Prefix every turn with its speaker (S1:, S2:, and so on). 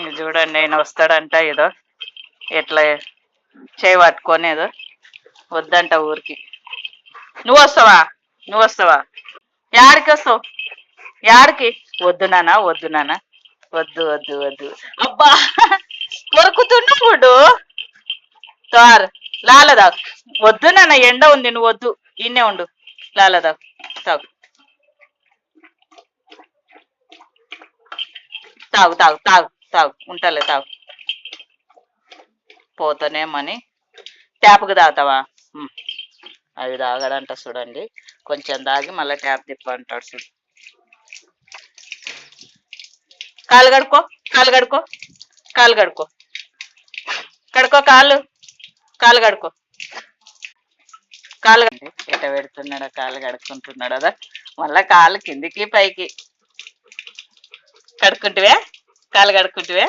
S1: ఇది చూడండి ఆయన వస్తాడంట ఏదో ఎట్లా చేయి పట్టుకొని ఏదో వద్దంట ఊరికి. నువ్వు వస్తావా? నువ్వు వస్తావా? యాడికి వస్తావు? యాడికి? వద్దు నానా, వద్దు నానా, వద్దు వద్దు వద్దు. అబ్బా కొరుకుతున్నాడు సార్. లాలదా వద్దు నాన్న, ఎండ ఉంది, నువ్వు వద్దు, ఇన్నే ఉండు. లాలదా తాగు, తాగు తాగు తాగు తాగు, ఉంటాలే తాగు. పోతానేమని ట్యాప్కి తాగుతావా? అవి తాగడంట చూడండి. కొంచెం తాగి మళ్ళీ ట్యాప్ తిప్పంటాడు చూడు. కాలు కడుకో, కాలు కడుకో, కాలు కడుకో, కడుకో కాలు, కాలు కడుకో, కాలు ఎట్ట పెడుతున్నాడా, కాలు కడుక్కుంటున్నాడు అదా. మళ్ళా కాలు కిందికి పైకి కడుక్కుంటువే, కాలు కడుక్కుంటువే.